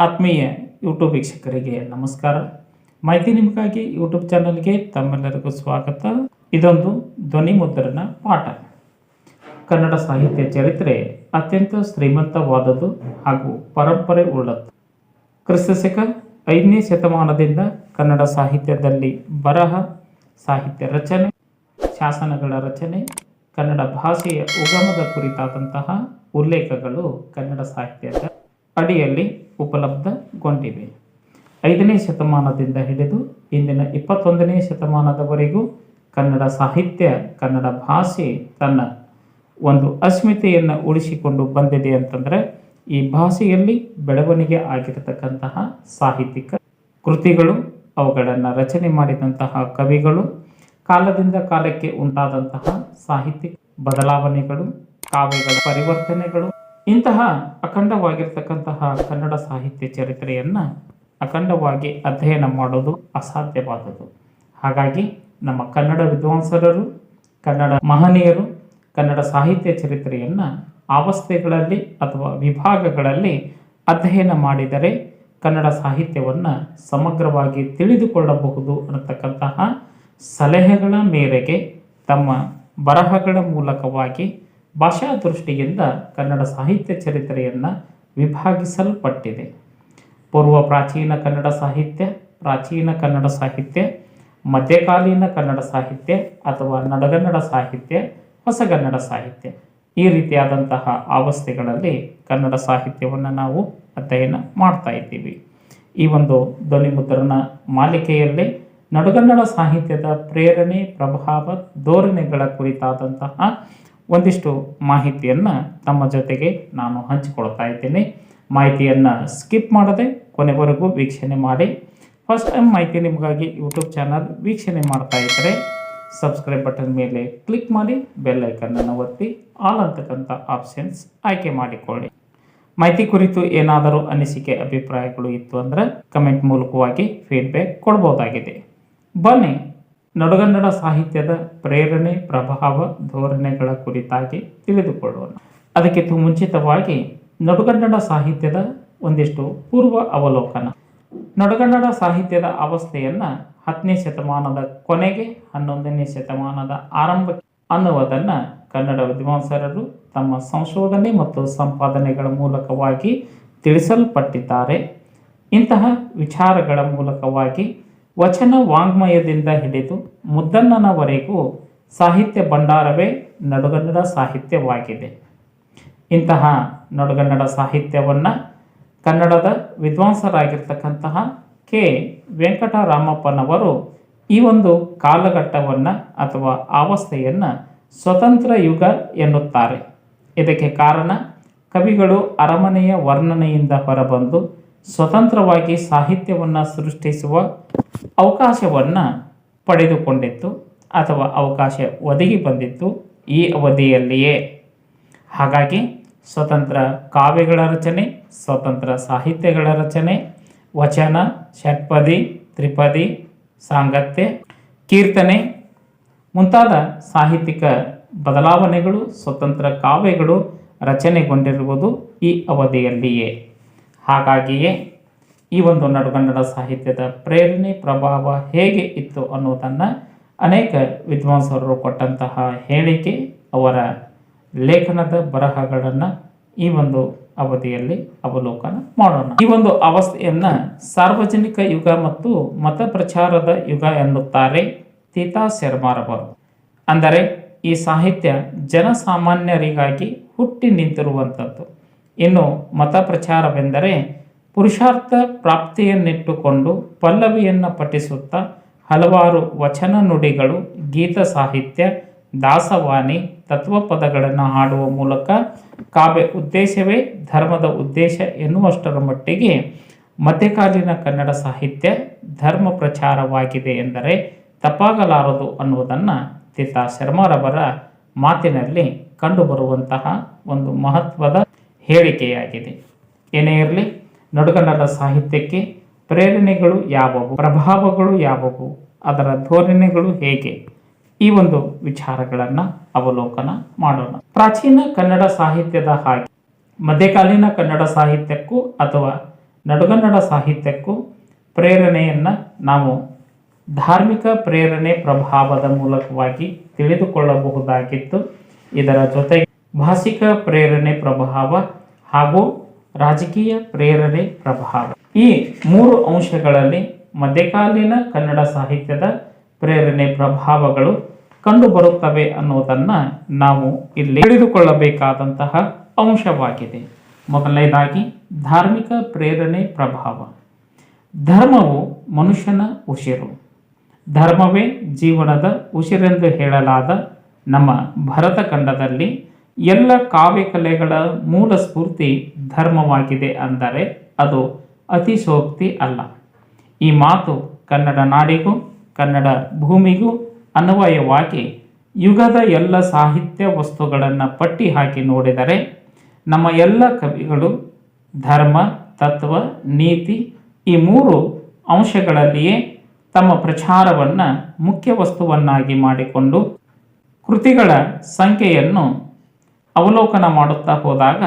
ಆತ್ಮೀಯ ಯೂಟ್ಯೂಬ್ ವೀಕ್ಷಕರಿಗೆ ನಮಸ್ಕಾರ. ಮಾಹಿತಿ ನಿಮಗಾಗಿ ಯೂಟ್ಯೂಬ್ ಚಾನಲ್ಗೆ ತಮ್ಮೆಲ್ಲರಿಗೂ ಸ್ವಾಗತ. ಇದೊಂದು ಧ್ವನಿ ಮುದ್ರಣ ಪಾಠ. ಕನ್ನಡ ಸಾಹಿತ್ಯ ಚರಿತ್ರೆ ಅತ್ಯಂತ ಶ್ರೀಮಂತವಾದದ್ದು ಹಾಗೂ ಪರಂಪರೆ ಉಳ್ಳದ್ದು. ಕ್ರಿಸ್ತಶಕ 5ನೇ ಶತಮಾನದಿಂದ ಕನ್ನಡ ಸಾಹಿತ್ಯದಲ್ಲಿ ಬರಹ, ಸಾಹಿತ್ಯ ರಚನೆ, ಶಾಸನಗಳ ರಚನೆ, ಕನ್ನಡ ಭಾಷೆಯ ಉಗಮದ ಕುರಿತಾದಂತಹ ಉಲ್ಲೇಖಗಳು ಕನ್ನಡ ಸಾಹಿತ್ಯದ ಅಡಿಯಲ್ಲಿ ಉಪಲಬ್ಧಗೊಂಡಿವೆ. 5ನೇ ಶತಮಾನದಿಂದ ಹಿಡಿದು ಇಂದಿನ 21ನೇ ಶತಮಾನದವರೆಗೂ ಕನ್ನಡ ಸಾಹಿತ್ಯ, ಕನ್ನಡ ಭಾಷೆ ತನ್ನ ಒಂದು ಅಸ್ಮಿತೆಯನ್ನು ಉಳಿಸಿಕೊಂಡು ಬಂದಿದೆ ಅಂತಂದರೆ ಈ ಭಾಷೆಯಲ್ಲಿ ಬೆಳವಣಿಗೆ ಆಗಿರತಕ್ಕಂತಹ ಸಾಹಿತ್ಯಿಕ ಕೃತಿಗಳು, ಅವುಗಳನ್ನು ರಚನೆ ಮಾಡಿದಂತಹ ಕವಿಗಳು, ಕಾಲದಿಂದ ಕಾಲಕ್ಕೆ ಉಂಟಾದಂತಹ ಸಾಹಿತ್ಯಿಕ ಬದಲಾವಣೆಗಳು, ಕಾವ್ಯಗಳ ಪರಿವರ್ತನೆಗಳು, ಇಂತಹ ಅಖಂಡವಾಗಿರ್ತಕ್ಕಂತಹ ಕನ್ನಡ ಸಾಹಿತ್ಯ ಚರಿತ್ರೆಯನ್ನು ಅಖಂಡವಾಗಿ ಅಧ್ಯಯನ ಮಾಡೋದು ಅಸಾಧ್ಯವಾದದ್ದು. ಹಾಗಾಗಿ ನಮ್ಮ ಕನ್ನಡ ವಿದ್ವಾಂಸರರು, ಕನ್ನಡ ಮಹನೀಯರು ಕನ್ನಡ ಸಾಹಿತ್ಯ ಚರಿತ್ರೆಯನ್ನು ಅವಸ್ಥೆಗಳಲ್ಲಿ ಅಥವಾ ವಿಭಾಗಗಳಲ್ಲಿ ಅಧ್ಯಯನ ಮಾಡಿದರೆ ಕನ್ನಡ ಸಾಹಿತ್ಯವನ್ನು ಸಮಗ್ರವಾಗಿ ತಿಳಿದುಕೊಳ್ಳಬಹುದು ಅನ್ನತಕ್ಕಂತಹ ಸಲಹೆಗಳ ಮೇರೆಗೆ ತಮ್ಮ ಬರಹಗಳ ಮೂಲಕವಾಗಿ ಭಾಷಾ ದೃಷ್ಟಿಯಿಂದ ಕನ್ನಡ ಸಾಹಿತ್ಯ ಚರಿತ್ರೆಯನ್ನು ವಿಭಾಗಿಸಲ್ಪಟ್ಟಿದೆ. ಪೂರ್ವ ಪ್ರಾಚೀನ ಕನ್ನಡ ಸಾಹಿತ್ಯ, ಪ್ರಾಚೀನ ಕನ್ನಡ ಸಾಹಿತ್ಯ, ಮಧ್ಯಕಾಲೀನ ಕನ್ನಡ ಸಾಹಿತ್ಯ ಅಥವಾ ನಡುಗನ್ನಡ ಸಾಹಿತ್ಯ, ಹೊಸಗನ್ನಡ ಸಾಹಿತ್ಯ, ಈ ರೀತಿಯಾದಂತಹ ಅವಸ್ಥೆಗಳಲ್ಲಿ ಕನ್ನಡ ಸಾಹಿತ್ಯವನ್ನು ನಾವು ಅಧ್ಯಯನ ಮಾಡ್ತಾ ಇದ್ದೀವಿ. ಈ ಒಂದು ಧ್ವನಿ ಮುದ್ರಣ ಮಾಲಿಕೆಯಲ್ಲಿ ನಡುಗನ್ನಡ ಸಾಹಿತ್ಯದ ಪ್ರೇರಣೆ, ಪ್ರಭಾವ, ಧೋರಣೆಗಳ ಕುರಿತಾದಂತಹ ಒಂದಿಷ್ಟು ಮಾಹಿತಿಯನ್ನು ತಮ್ಮ ಜೊತೆಗೆ ನಾನು ಹಂಚಿಕೊಳ್ತಾ ಇದ್ದೀನಿ. ಮಾಹಿತಿಯನ್ನು ಸ್ಕಿಪ್ ಮಾಡದೆ ಕೊನೆವರೆಗೂ ವೀಕ್ಷಣೆ ಮಾಡಿ. ಫಸ್ಟ್ ಟೈಮ್ ಮಾಹಿತಿ ನಿಮಗಾಗಿ ಯೂಟ್ಯೂಬ್ ಚಾನಲ್ ವೀಕ್ಷಣೆ ಮಾಡ್ತಾ ಇದ್ದರೆ ಸಬ್ಸ್ಕ್ರೈಬ್ ಬಟನ್ ಮೇಲೆ ಕ್ಲಿಕ್ ಮಾಡಿ, ಬೆಲ್ ಐಕನ್ನನ್ನು ಒತ್ತಿ ಆಲ್ ಅಂತಕ್ಕಂಥ ಆಪ್ಷನ್ಸ್ ಆಯ್ಕೆ ಮಾಡಿಕೊಳ್ಳಿ. ಮಾಹಿತಿ ಕುರಿತು ಏನಾದರೂ ಅನಿಸಿಕೆ, ಅಭಿಪ್ರಾಯಗಳು ಇತ್ತು ಅಂದರೆ ಕಮೆಂಟ್ ಮೂಲಕವಾಗಿ ಫೀಡ್ಬ್ಯಾಕ್ ಕೊಡ್ಬೋದಾಗಿದೆ. ಬನ್ನಿ ನಡುಗನ್ನಡ ಸಾಹಿತ್ಯದ ಪ್ರೇರಣೆ, ಪ್ರಭಾವ, ಧೋರಣೆಗಳ ಕುರಿತಾಗಿ ತಿಳಿದುಕೊಳ್ಳೋಣ. ಅದಕ್ಕಿಂತ ಮುಂಚಿತವಾಗಿ ನಡುಗನ್ನಡ ಸಾಹಿತ್ಯದ ಒಂದಿಷ್ಟು ಪೂರ್ವ ಅವಲೋಕನ. ನಡುಗನ್ನಡ ಸಾಹಿತ್ಯದ ಅವಸ್ಥೆಯನ್ನು 10ನೇ ಶತಮಾನದ ಕೊನೆಗೆ 11ನೇ ಶತಮಾನದ ಆರಂಭ ಅನ್ನುವುದನ್ನು ಕನ್ನಡ ವಿದ್ವಾಂಸರರು ತಮ್ಮ ಸಂಶೋಧನೆ ಮತ್ತು ಸಂಪಾದನೆಗಳ ಮೂಲಕವಾಗಿ ತಿಳಿಸಲ್ಪಟ್ಟಿದ್ದಾರೆ. ಇಂತಹ ವಿಚಾರಗಳ ಮೂಲಕವಾಗಿ ವಚನ ವಾಂಗ್ಮಯದಿಂದ ಹಿಡಿದು ಮುದ್ದಣ್ಣನವರೆಗೂ ಸಾಹಿತ್ಯ ಭಂಡಾರವೇ ನಡುಗನ್ನಡ ಸಾಹಿತ್ಯವಾಗಿದೆ. ಇಂತಹ ನಡುಗನ್ನಡ ಸಾಹಿತ್ಯವನ್ನು ಕನ್ನಡದ ವಿದ್ವಾಂಸರಾಗಿರ್ತಕ್ಕಂತಹ ಕೆ ವೆಂಕಟರಾಮಪ್ಪನವರು ಈ ಒಂದು ಕಾಲಘಟ್ಟವನ್ನು ಅಥವಾ ಅವಸ್ಥೆಯನ್ನು ಸ್ವತಂತ್ರ ಯುಗ ಎನ್ನುತ್ತಾರೆ. ಇದಕ್ಕೆ ಕಾರಣ ಕವಿಗಳು ಅರಮನೆಯ ವರ್ಣನೆಯಿಂದ ಹೊರಬಂದು ಸ್ವತಂತ್ರವಾಗಿ ಸಾಹಿತ್ಯವನ್ನು ಸೃಷ್ಟಿಸುವ ಅವಕಾಶವನ್ನು ಪಡೆದುಕೊಂಡಿತ್ತು ಅಥವಾ ಅವಕಾಶ ಒದಗಿ ಬಂದಿತ್ತು ಈ ಅವಧಿಯಲ್ಲಿಯೇ. ಹಾಗಾಗಿ ಸ್ವತಂತ್ರ ಕಾವ್ಯಗಳ ರಚನೆ, ಸ್ವತಂತ್ರ ಸಾಹಿತ್ಯಗಳ ರಚನೆ, ವಚನ, ಷಟ್ಪದಿ, ತ್ರಿಪದಿ, ಸಾಂಗತ್ಯ, ಕೀರ್ತನೆ ಮುಂತಾದ ಸಾಹಿತ್ಯಿಕ ಬದಲಾವಣೆಗಳು, ಸ್ವತಂತ್ರ ಕಾವ್ಯಗಳು ರಚನೆಗೊಂಡಿರುವುದು ಈ ಅವಧಿಯಲ್ಲಿಯೇ. ಹಾಗಾಗಿಯೇ ಈ ಒಂದು ನಡುಗನ್ನಡ ಸಾಹಿತ್ಯದ ಪ್ರೇರಣೆ, ಪ್ರಭಾವ ಹೇಗೆ ಇತ್ತು ಅನ್ನೋದನ್ನು ಅನೇಕ ವಿದ್ವಾಂಸರು ಕೊಟ್ಟಂತಹ ಹೇಳಿಕೆ, ಅವರ ಲೇಖನದ ಬರಹಗಳನ್ನು ಈ ಒಂದು ಅವಧಿಯಲ್ಲಿ ಅವಲೋಕನ ಮಾಡೋಣ. ಈ ಒಂದು ಅವಸ್ಥೆಯನ್ನು ಸಾರ್ವಜನಿಕ ಯುಗ ಮತ್ತು ಮತ ಪ್ರಚಾರದ ಯುಗ ಎನ್ನುತ್ತಾರೆ ತೀತಾ ಶರ್ಮಾರವರು. ಅಂದರೆ ಈ ಸಾಹಿತ್ಯ ಜನಸಾಮಾನ್ಯರಿಗಾಗಿ ಹುಟ್ಟಿ ನಿಂತಿರುವಂಥದ್ದು. ಇನ್ನು ಮತ ಪ್ರಚಾರವೆಂದರೆ ಪುರುಷಾರ್ಥ ಪ್ರಾಪ್ತಿಯನ್ನಿಟ್ಟುಕೊಂಡು ಪಲ್ಲವಿಯನ್ನು ಪಠಿಸುತ್ತಾ ಹಲವಾರು ವಚನ ನುಡಿಗಳು, ಗೀತ ಸಾಹಿತ್ಯ, ದಾಸವಾಣಿ, ತತ್ವಪದಗಳನ್ನು ಹಾಡುವ ಮೂಲಕ ಕಾವ್ಯ ಉದ್ದೇಶವೇ ಧರ್ಮದ ಉದ್ದೇಶ ಎನ್ನುವಷ್ಟರ ಮಟ್ಟಿಗೆ ಮಧ್ಯಕಾಲೀನ ಕನ್ನಡ ಸಾಹಿತ್ಯ ಧರ್ಮ ಪ್ರಚಾರವಾಗಿದೆ ಎಂದರೆ ತಪ್ಪಾಗಲಾರದು ಅನ್ನುವುದನ್ನು ತೀತಾ ಶರ್ಮಾರವರ ಮಾತಿನಲ್ಲಿ ಕಂಡುಬರುವಂತಹ ಒಂದು ಮಹತ್ವದ ಹೇಳಿಕೆಯಾಗಿದೆ. ಏನೇ ಇರಲಿ, ನಡುಗನ್ನಡ ಸಾಹಿತ್ಯಕ್ಕೆ ಪ್ರೇರಣೆಗಳು ಯಾವುವು, ಪ್ರಭಾವಗಳು ಯಾವುವು, ಅದರ ಧೋರಣೆಗಳು ಹೇಗೆ, ಈ ಒಂದು ವಿಚಾರಗಳನ್ನು ಅವಲೋಕನ ಮಾಡೋಣ. ಪ್ರಾಚೀನ ಕನ್ನಡ ಸಾಹಿತ್ಯದ ಹಾಗೆ ಮಧ್ಯಕಾಲೀನ ಕನ್ನಡ ಸಾಹಿತ್ಯಕ್ಕೂ ಅಥವಾ ನಡುಗನ್ನಡ ಸಾಹಿತ್ಯಕ್ಕೂ ಪ್ರೇರಣೆಯನ್ನು ನಾವು ಧಾರ್ಮಿಕ ಪ್ರೇರಣೆ ಪ್ರಭಾವದ ಮೂಲಕವಾಗಿ ತಿಳಿದುಕೊಳ್ಳಬಹುದಾಗಿತ್ತು. ಇದರ ಜೊತೆಗೆ ಭಾಷಿಕ ಪ್ರೇರಣೆ ಪ್ರಭಾವ ಹಾಗೂ ರಾಜಕೀಯ ಪ್ರೇರಣೆ ಪ್ರಭಾವ, ಈ 3 ಅಂಶಗಳಲ್ಲಿ ಮಧ್ಯಕಾಲೀನ ಕನ್ನಡ ಸಾಹಿತ್ಯದ ಪ್ರೇರಣೆ ಪ್ರಭಾವಗಳು ಕಂಡುಬರುತ್ತವೆ ಅನ್ನೋದನ್ನು ನಾವು ಇಲ್ಲಿ ತಿಳಿದುಕೊಳ್ಳಬೇಕಾದಂತಹ ಅಂಶವಾಗಿದೆ. ಮೊದಲನೇದಾಗಿ ಧಾರ್ಮಿಕ ಪ್ರೇರಣೆ ಪ್ರಭಾವ. ಧರ್ಮವು ಮನುಷ್ಯನ ಉಸಿರು, ಧರ್ಮವೇ ಜೀವನದ ಉಸಿರೆಂದು ಹೇಳಲಾದ ನಮ್ಮ ಭರತಖಂಡದಲ್ಲಿ ಎಲ್ಲ ಕಾವ್ಯಕಲೆಗಳ ಮೂಲ ಸ್ಫೂರ್ತಿ ಧರ್ಮವಾಗಿದೆ ಅಂದರೆ ಅದು ಅತಿಶೋಕ್ತಿ ಅಲ್ಲ. ಈ ಮಾತು ಕನ್ನಡ ನಾಡಿಗೂ ಕನ್ನಡ ಭೂಮಿಗೂ ಅನ್ವಯವಾಗಿ ಯುಗದ ಎಲ್ಲ ಸಾಹಿತ್ಯ ವಸ್ತುಗಳನ್ನು ಪಟ್ಟಿ ಹಾಕಿ ನೋಡಿದರೆ ನಮ್ಮ ಎಲ್ಲ ಕವಿಗಳು ಧರ್ಮ, ತತ್ವ, ನೀತಿ ಈ 3 ಅಂಶಗಳಲ್ಲಿಯೇ ತಮ್ಮ ಪ್ರಚಾರವನ್ನು ಮುಖ್ಯ ವಸ್ತುವನ್ನಾಗಿ ಮಾಡಿಕೊಂಡು ಕೃತಿಗಳ ಸಂಖ್ಯೆಯನ್ನು ಅವಲೋಕನ ಮಾಡುತ್ತಾ ಹೋದಾಗ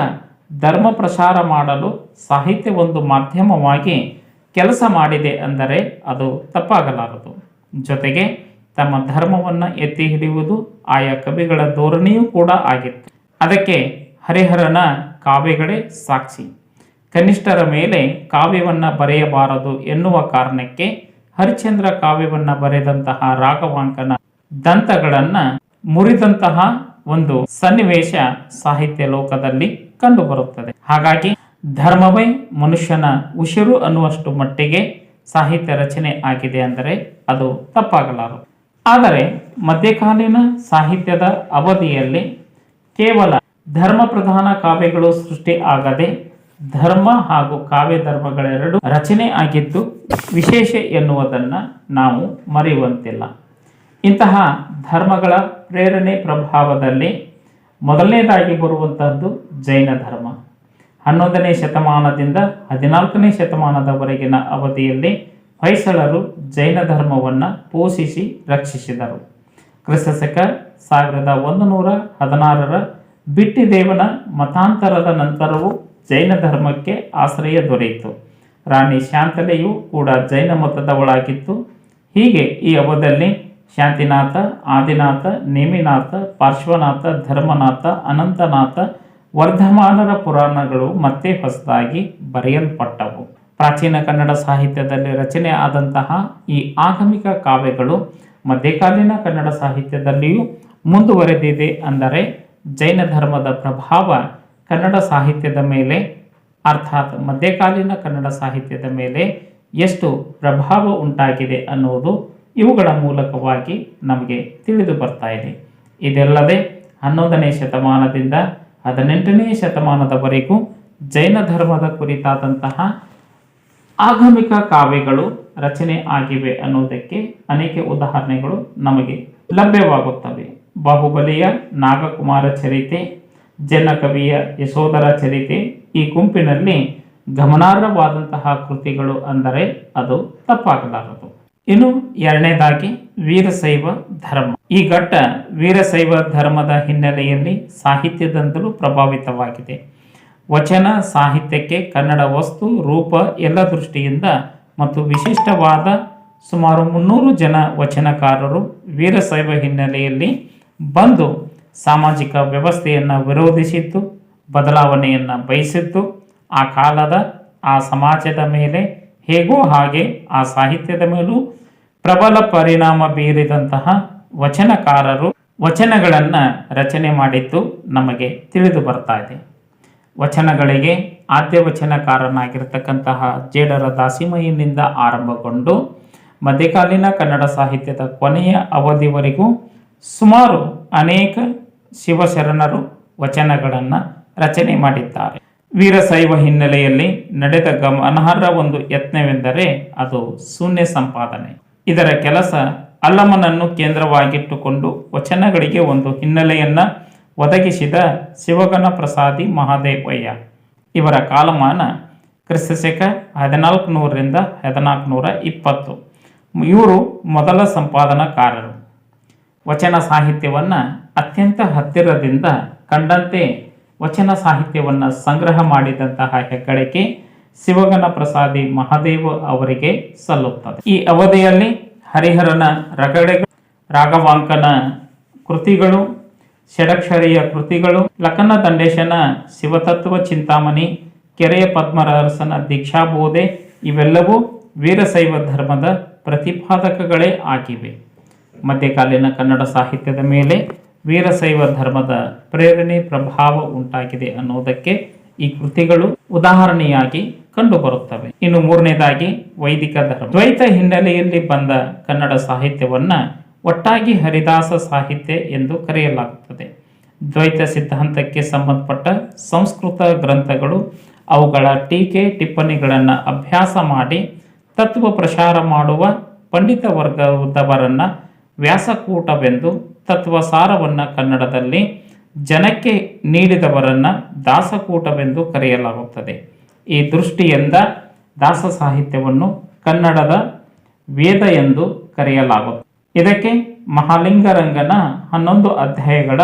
ಧರ್ಮ ಪ್ರಚಾರ ಮಾಡಲು ಸಾಹಿತ್ಯ ಒಂದು ಮಾಧ್ಯಮವಾಗಿ ಕೆಲಸ ಮಾಡಿದೆ ಅಂದರೆ ಅದು ತಪ್ಪಾಗಲಾರದು. ಜೊತೆಗೆ ತಮ್ಮ ಧರ್ಮವನ್ನು ಎತ್ತಿ ಹಿಡಿಯುವುದು ಆಯಾ ಕವಿಗಳ ಧೋರಣೆಯೂ ಕೂಡ ಆಗಿತ್ತು. ಅದಕ್ಕೆ ಹರಿಹರನ ಕಾವ್ಯಗಳೇ ಸಾಕ್ಷಿ. ಕನಿಷ್ಠರ ಮೇಲೆ ಕಾವ್ಯವನ್ನು ಬರೆಯಬಾರದು ಎನ್ನುವ ಕಾರಣಕ್ಕೆ ಹರಿಶ್ಚಂದ್ರ ಕಾವ್ಯವನ್ನು ಬರೆದಂತಹ ರಾಘವಾಂಕನ ದಂತಗಳನ್ನು ಮುರಿದಂತಹ ಒಂದು ಸನ್ನಿವೇಶ ಸಾಹಿತ್ಯ ಲೋಕದಲ್ಲಿ ಕಂಡುಬರುತ್ತದೆ. ಹಾಗಾಗಿ ಧರ್ಮವೇ ಮನುಷ್ಯನ ಉಸಿರು ಅನ್ನುವಷ್ಟು ಮಟ್ಟಿಗೆ ಸಾಹಿತ್ಯ ರಚನೆ ಆಗಿದೆ ಅಂದರೆ ಅದು ತಪ್ಪಾಗಲಾರದು. ಆದರೆ ಮಧ್ಯಕಾಲೀನ ಸಾಹಿತ್ಯದ ಅವಧಿಯಲ್ಲಿ ಕೇವಲ ಧರ್ಮ ಪ್ರಧಾನ ಕಾವ್ಯಗಳು ಸೃಷ್ಟಿ ಆಗದೆ ಧರ್ಮ ಹಾಗೂ ಕಾವ್ಯ ಧರ್ಮಗಳೆರಡು ರಚನೆ ಆಗಿದ್ದು ವಿಶೇಷ ಎನ್ನುವುದನ್ನು ನಾವು ಮರೆಯುವಂತಿಲ್ಲ. ಇಂತಹ ಧರ್ಮಗಳ ಪ್ರೇರಣೆ ಪ್ರಭಾವದಲ್ಲಿ ಮೊದಲನೇದಾಗಿ ಬರುವಂತಹದ್ದು ಜೈನ ಧರ್ಮ. 11ನೇ ಶತಮಾನದಿಂದ 14ನೇ ಶತಮಾನದವರೆಗಿನ ಅವಧಿಯಲ್ಲಿ ಹೊಯ್ಸಳರು ಜೈನ ಧರ್ಮವನ್ನು ಪೋಷಿಸಿ ರಕ್ಷಿಸಿದರು. ಕ್ರಿಸ್ತಶಕ 1116 ಬಿಟ್ಟಿದೇವನ ಮತಾಂತರದ ನಂತರವೂ ಜೈನ ಧರ್ಮಕ್ಕೆ ಆಶ್ರಯ ದೊರೆಯಿತು. ರಾಣಿ ಶಾಂತಲೆಯು ಕೂಡ ಜೈನ ಮತದವಳಾಗಿತ್ತು. ಹೀಗೆ ಈ ಅವಧಿಯಲ್ಲಿ ಶಾಂತಿನಾಥ, ಆದಿನಾಥ, ನೇಮಿನಾಥ, ಪಾರ್ಶ್ವನಾಥ, ಧರ್ಮನಾಥ, ಅನಂತನಾಥ, ವರ್ಧಮಾನರ ಪುರಾಣಗಳು ಮತ್ತೆ ಹೊಸದಾಗಿ ಬರೆಯಲ್ಪಟ್ಟವು. ಪ್ರಾಚೀನ ಕನ್ನಡ ಸಾಹಿತ್ಯದಲ್ಲಿ ರಚನೆ ಆದಂತಹ ಈ ಆಗಮಿಕ ಕಾವ್ಯಗಳು ಮಧ್ಯಕಾಲೀನ ಕನ್ನಡ ಸಾಹಿತ್ಯದಲ್ಲಿಯೂ ಮುಂದುವರೆದಿದೆ. ಅಂದರೆ ಜೈನ ಧರ್ಮದ ಪ್ರಭಾವ ಕನ್ನಡ ಸಾಹಿತ್ಯದ ಮೇಲೆ ಅರ್ಥಾತ್ ಮಧ್ಯಕಾಲೀನ ಕನ್ನಡ ಸಾಹಿತ್ಯದ ಮೇಲೆ ಎಷ್ಟು ಪ್ರಭಾವ ಉಂಟಾಗಿದೆ ಅನ್ನುವುದು ಇವುಗಳ ಮೂಲಕವಾಗಿ ನಮಗೆ ತಿಳಿದು ಬರ್ತಾ ಇದೆ. ಇದಲ್ಲದೆ 11ನೇ ಶತಮಾನದಿಂದ 18ನೇ ಶತಮಾನದವರೆಗೂ ಜೈನ ಧರ್ಮದ ಕುರಿತಾದಂತಹ ಆಗಮಿಕ ಕಾವ್ಯಗಳು ರಚನೆ ಆಗಿವೆ ಅನ್ನೋದಕ್ಕೆ ಅನೇಕ ಉದಾಹರಣೆಗಳು ನಮಗೆ ಲಭ್ಯವಾಗುತ್ತವೆ. ಬಾಹುಬಲಿಯ ನಾಗಕುಮಾರ ಚರಿತೆ, ಜನಕವಿಯ ಯಶೋಧರ ಚರಿತೆ ಈ ಗುಂಪಿನಲ್ಲಿ ಗಮನಾರ್ಹವಾದಂತಹ ಕೃತಿಗಳು ಅಂದರೆ ಅದು ತಪ್ಪಾಗಲಾರದು. ಇನ್ನು ಎರಡನೇದಾಗಿ ವೀರಶೈವ ಧರ್ಮ. ಈ ಘಟ್ಟ ವೀರಶೈವ ಧರ್ಮದ ಹಿನ್ನೆಲೆಯಲ್ಲಿ ಸಾಹಿತ್ಯದಿಂದಲೂ ಪ್ರಭಾವಿತವಾಗಿದೆ. ವಚನ ಸಾಹಿತ್ಯಕ್ಕೆ ಕನ್ನಡ ವಸ್ತು ರೂಪ ಎಲ್ಲ ದೃಷ್ಟಿಯಿಂದ ಮತ್ತು ವಿಶಿಷ್ಟವಾದ ಸುಮಾರು 300 ಜನ ವಚನಕಾರರು ವೀರಶೈವ ಹಿನ್ನೆಲೆಯಲ್ಲಿ ಬಂದು ಸಾಮಾಜಿಕ ವ್ಯವಸ್ಥೆಯನ್ನು ವಿರೋಧಿಸಿದ್ದು, ಬದಲಾವಣೆಯನ್ನು ಬಯಸಿದ್ದು, ಆ ಕಾಲದ ಆ ಸಮಾಜದ ಮೇಲೆ ಹೇಗೋ ಹಾಗೆ ಆ ಸಾಹಿತ್ಯದ ಮೇಲೂ ಪ್ರಬಲ ಪರಿಣಾಮ ಬೀರಿದಂತಹ ವಚನಕಾರರು ವಚನಗಳನ್ನು ರಚನೆ ಮಾಡಿದ್ದು ನಮಗೆ ತಿಳಿದು ಬರ್ತಾ ಇದೆ. ವಚನಗಳಿಗೆ ಆದ್ಯ ವಚನಕಾರನಾಗಿರ್ತಕ್ಕಂತಹ ಜೇಡರ ದಾಸಿಮಯ್ಯನಿಂದ ಆರಂಭಗೊಂಡು ಮಧ್ಯಕಾಲೀನ ಕನ್ನಡ ಸಾಹಿತ್ಯದ ಕೊನೆಯ ಅವಧಿವರೆಗೂ ಸುಮಾರು ಅನೇಕ ಶಿವಶರಣರು ವಚನಗಳನ್ನು ರಚನೆ ಮಾಡಿದ್ದಾರೆ. ವೀರಶೈವ ಹಿನ್ನೆಲೆಯಲ್ಲಿ ನಡೆದ ಗಮನಾರ್ಹ ಒಂದು ಯತ್ನವೆಂದರೆ ಅದು ಶೂನ್ಯ ಸಂಪಾದನೆ. ಇದರ ಕೆಲಸ ಅಲ್ಲಮನನ್ನು ಕೇಂದ್ರವಾಗಿಟ್ಟುಕೊಂಡು ವಚನಗಳಿಗೆ ಒಂದು ಹಿನ್ನೆಲೆಯನ್ನು ಒದಗಿಸಿದ ಶಿವಗಣ ಪ್ರಸಾದಿ ಮಹಾದೇವಯ್ಯ. ಇವರ ಕಾಲಮಾನ ಕ್ರಿಸ್ತಶಕ 1400ರಿಂದ 1420. ಇವರು ಮೊದಲ ಸಂಪಾದನಾಕಾರರು. ವಚನ ಸಾಹಿತ್ಯವನ್ನು ಅತ್ಯಂತ ಹತ್ತಿರದಿಂದ ಕಂಡಂತೆ ವಚನ ಸಾಹಿತ್ಯವನ್ನು ಸಂಗ್ರಹ ಮಾಡಿದಂತಹ ಹೆಗ್ಗಳಿಕೆ ಶಿವಗಣ ಪ್ರಸಾದಿ ಮಹಾದೇವ ಅವರಿಗೆ ಸಲ್ಲುತ್ತದೆ. ಈ ಅವಧಿಯಲ್ಲಿ ಹರಿಹರನ ರಗಡೆಗಳು, ರಾಘವಾಂಕನ ಕೃತಿಗಳು, ಷಡಕ್ಷರಿಯ ಕೃತಿಗಳು, ಲಕ್ಕನ ದಂಡೇಶನ ಶಿವತತ್ವ ಚಿಂತಾಮಣಿ, ಕೆರೆಯ ಪದ್ಮರಸನ ದೀಕ್ಷಾಬೋಧೆ ಇವೆಲ್ಲವೂ ವೀರಶೈವ ಧರ್ಮದ ಪ್ರತಿಪಾದಕಗಳೇ ಆಗಿವೆ. ಮಧ್ಯಕಾಲೀನ ಕನ್ನಡ ಸಾಹಿತ್ಯದ ಮೇಲೆ ವೀರಶೈವ ಧರ್ಮದ ಪ್ರೇರಣೆ ಪ್ರಭಾವ ಉಂಟಾಗಿದೆ ಅನ್ನೋದಕ್ಕೆ ಈ ಕೃತಿಗಳು ಉದಾಹರಣೆಯಾಗಿ ಕಂಡುಬರುತ್ತವೆ. ಇನ್ನು ಮೂರನೇದಾಗಿ ವೈದಿಕ ಧರ್ಮ. ದ್ವೈತ ಹಿನ್ನೆಲೆಯಲ್ಲಿ ಬಂದ ಕನ್ನಡ ಸಾಹಿತ್ಯವನ್ನ ಒಟ್ಟಾಗಿ ಹರಿದಾಸ ಸಾಹಿತ್ಯ ಎಂದು ಕರೆಯಲಾಗುತ್ತದೆ. ದ್ವೈತ ಸಿದ್ಧಾಂತಕ್ಕೆ ಸಂಬಂಧಪಟ್ಟ ಸಂಸ್ಕೃತ ಗ್ರಂಥಗಳು, ಅವುಗಳ ಟೀಕೆ ಟಿಪ್ಪಣಿಗಳನ್ನು ಅಭ್ಯಾಸ ಮಾಡಿ ತತ್ವ ಪ್ರಸಾರ ಮಾಡುವ ಪಂಡಿತ ವರ್ಗದವರನ್ನ ವ್ಯಾಸಕೂಟವೆಂದು, ತತ್ವಸಾರವನ್ನು ಕನ್ನಡದಲ್ಲಿ ಜನಕ್ಕೆ ನೀಡಿದವರನ್ನ ದಾಸಕೂಟವೆಂದು ಕರೆಯಲಾಗುತ್ತದೆ. ಈ ದೃಷ್ಟಿಯಿಂದ ದಾಸ ಸಾಹಿತ್ಯವನ್ನು ಕನ್ನಡದ ವೇದ ಎಂದು ಕರೆಯಲಾಗುತ್ತದೆ. ಇದಕ್ಕೆ ಮಹಾಲಿಂಗರಂಗನ 11 ಅಧ್ಯಾಯಗಳ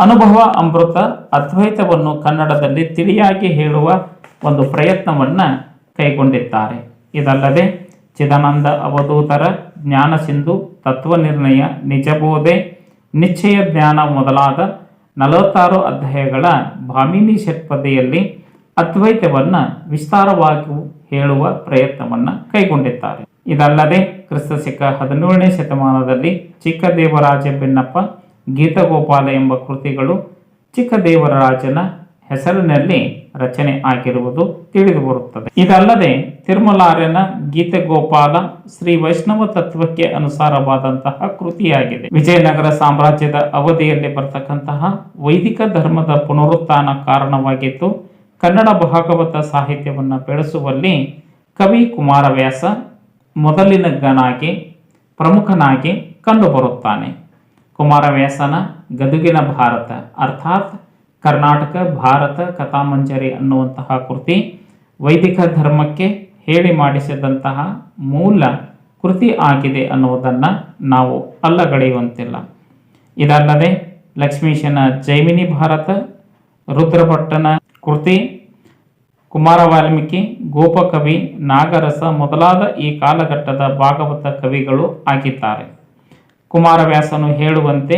ಅನುಭವ ಅಮೃತ ಅದ್ವೈತವನ್ನು ಕನ್ನಡದಲ್ಲಿ ತಿಳಿಯಾಗಿ ಹೇಳುವ ಒಂದು ಪ್ರಯತ್ನವನ್ನು ಕೈಗೊಂಡಿದ್ದಾರೆ. ಇದಲ್ಲದೆ ಚಿದಾನಂದ ಅವಧೂತರ ಜ್ಞಾನ ಸಿಂಧು, ತತ್ವನಿರ್ಣಯ, ನಿಜಬೋಧೆ, ನಿಶ್ಚಯ ಜ್ಞಾನ ಮೊದಲಾದ 46 ಅಧ್ಯಾಯಗಳ ಭಾಮಿನಿ ಷಟ್ಪದಿಯಲ್ಲಿ ಅದ್ವೈತವನ್ನು ವಿಸ್ತಾರವಾಗಿ ಹೇಳುವ ಪ್ರಯತ್ನವನ್ನು ಕೈಗೊಂಡಿದ್ದಾರೆ. ಇದಲ್ಲದೆ ಕ್ರಿಸ್ತಶಕ 17ನೇ ಶತಮಾನದಲ್ಲಿ ಚಿಕ್ಕದೇವರಾಜ ಬೆನ್ನಪ್ಪ, ಗೀತಗೋಪಾಲ ಎಂಬ ಕೃತಿಗಳು ಚಿಕ್ಕದೇವರಾಜನ ಹೆಸರಿನಲ್ಲಿ ರಚನೆ ಆಗಿರುವುದು ತಿಳಿದು ಬರುತ್ತದೆ. ಇದಲ್ಲದೆ ತಿರುಮಲಾರ್ಯನ ಗೀತಗೋಪಾಲ ಶ್ರೀ ವೈಷ್ಣವ ತತ್ವಕ್ಕೆ ಅನುಸಾರವಾದಂತಹ ಕೃತಿಯಾಗಿದೆ. ವಿಜಯನಗರ ಸಾಮ್ರಾಜ್ಯದ ಅವಧಿಯಲ್ಲಿ ಬರ್ತಕ್ಕಂತಹ ವೈದಿಕ ಧರ್ಮದ ಪುನರುತ್ಥಾನ ಕಾರಣವಾಗಿದ್ದು ಕನ್ನಡ ಭಾಗವತ ಸಾಹಿತ್ಯವನ್ನು ಬೆಳೆಸುವಲ್ಲಿ ಕವಿ ಕುಮಾರವ್ಯಾಸ ಮೊದಲಿನಗನಾಗಿ ಪ್ರಮುಖನಾಗಿ ಕಂಡುಬರುತ್ತಾನೆ. ಕುಮಾರವ್ಯಾಸನ ಗದುಗಿನ ಭಾರತ ಅರ್ಥಾತ್ ಕರ್ನಾಟಕ ಭಾರತ ಕಥಾಮಂಜರಿ ಅನ್ನುವಂತಹ ಕೃತಿ ವೈದಿಕ ಧರ್ಮಕ್ಕೆ ಹೇಳಿ ಮಾಡಿಸಿದಂತಹ ಮೂಲ ಕೃತಿ ಆಗಿದೆ ಅನ್ನುವುದನ್ನು ನಾವು ಅಲ್ಲಗಳೆಯುವಂತಿಲ್ಲ. ಇದಲ್ಲದೆ ಲಕ್ಷ್ಮೀಶನ ಜೈಮಿನಿ ಭಾರತ, ರುದ್ರಭಟ್ಟನ ಕೃತಿ, ಕುಮಾರ ವಾಲ್ಮೀಕಿ, ಗೋಪಕವಿ, ನಾಗರಸ ಮೊದಲಾದ ಈ ಕಾಲಘಟ್ಟದ ಭಾಗವತ ಕವಿಗಳು ಆಗಿದ್ದಾರೆ. ಕುಮಾರವ್ಯಾಸನು ಹೇಳುವಂತೆ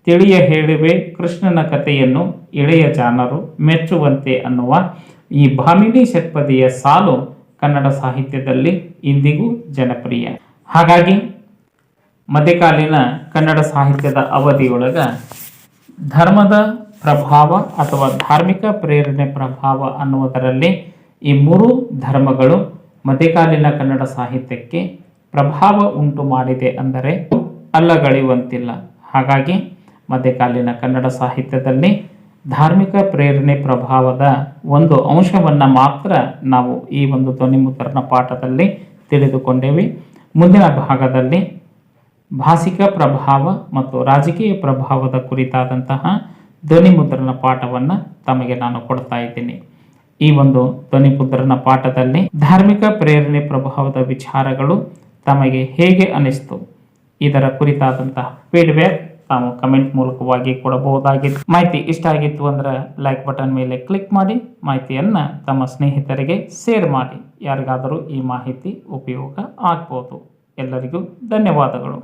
ತಿಳಿಯ ಹೇಳುವೆ ಕೃಷ್ಣನ ಕಥೆಯನ್ನು ಇಳೆಯ ಜಾನರು ಮೆಚ್ಚುವಂತೆ ಅನ್ನುವ ಈ ಭಾಮಿನಿ ಷಟ್ಪದಿಯ ಸಾಲು ಕನ್ನಡ ಸಾಹಿತ್ಯದಲ್ಲಿ ಇಂದಿಗೂ ಜನಪ್ರಿಯ. ಹಾಗಾಗಿ ಮಧ್ಯಕಾಲೀನ ಕನ್ನಡ ಸಾಹಿತ್ಯದ ಅವಧಿಯೊಳಗ ಧರ್ಮದ ಪ್ರಭಾವ ಅಥವಾ ಧಾರ್ಮಿಕ ಪ್ರೇರಣೆ ಪ್ರಭಾವ ಅನ್ನುವುದರಲ್ಲಿ ಈ 3 ಧರ್ಮಗಳು ಮಧ್ಯಕಾಲೀನ ಕನ್ನಡ ಸಾಹಿತ್ಯಕ್ಕೆ ಪ್ರಭಾವ ಉಂಟು ಮಾಡಿದೆ ಅಂದರೆ ಅಲ್ಲಗಳೆಯುವಂತಿಲ್ಲ. ಹಾಗಾಗಿ ಮಧ್ಯಕಾಲೀನ ಕನ್ನಡ ಸಾಹಿತ್ಯದಲ್ಲಿ ಧಾರ್ಮಿಕ ಪ್ರೇರಣೆ ಪ್ರಭಾವದ ಒಂದು ಅಂಶವನ್ನು ಮಾತ್ರ ನಾವು ಈ ಒಂದು ಧ್ವನಿಮುದ್ರಣ ಪಾಠದಲ್ಲಿ ತಿಳಿದುಕೊಂಡೇವೆ. ಮುಂದಿನ ಭಾಗದಲ್ಲಿ ಭಾಷಿಕ ಪ್ರಭಾವ ಮತ್ತು ರಾಜಕೀಯ ಪ್ರಭಾವದ ಕುರಿತಾದಂತಹ ಧ್ವನಿಮುದ್ರಣ ಪಾಠವನ್ನು ತಮಗೆ ನಾನು ಕೊಡ್ತಾ ಇದ್ದೀನಿ. ಈ ಒಂದು ಧ್ವನಿಮುದ್ರಣ ಪಾಠದಲ್ಲಿ ಧಾರ್ಮಿಕ ಪ್ರೇರಣೆ ಪ್ರಭಾವದ ವಿಚಾರಗಳು ತಮಗೆ ಹೇಗೆ ಅನಿಸ್ತು, ಇದರ ಕುರಿತಾದಂತಹ ಫೀಡ್ಬ್ಯಾಕ್ ತಾವು ಕಮೆಂಟ್ ಮೂಲಕವಾಗಿ ಕೊಡಬಹುದಾಗಿತ್ತು. ಮಾಹಿತಿ ಇಷ್ಟ ಆಗಿತ್ತು ಅಂದ್ರೆ ಲೈಕ್ ಬಟನ್ ಮೇಲೆ ಕ್ಲಿಕ್ ಮಾಡಿ, ಮಾಹಿತಿಯನ್ನು ತಮ್ಮ ಸ್ನೇಹಿತರಿಗೆ ಶೇರ್ ಮಾಡಿ. ಯಾರಿಗಾದರೂ ಈ ಮಾಹಿತಿ ಉಪಯೋಗ ಆಗ್ಬೋದು. ಎಲ್ಲರಿಗೂ ಧನ್ಯವಾದಗಳು.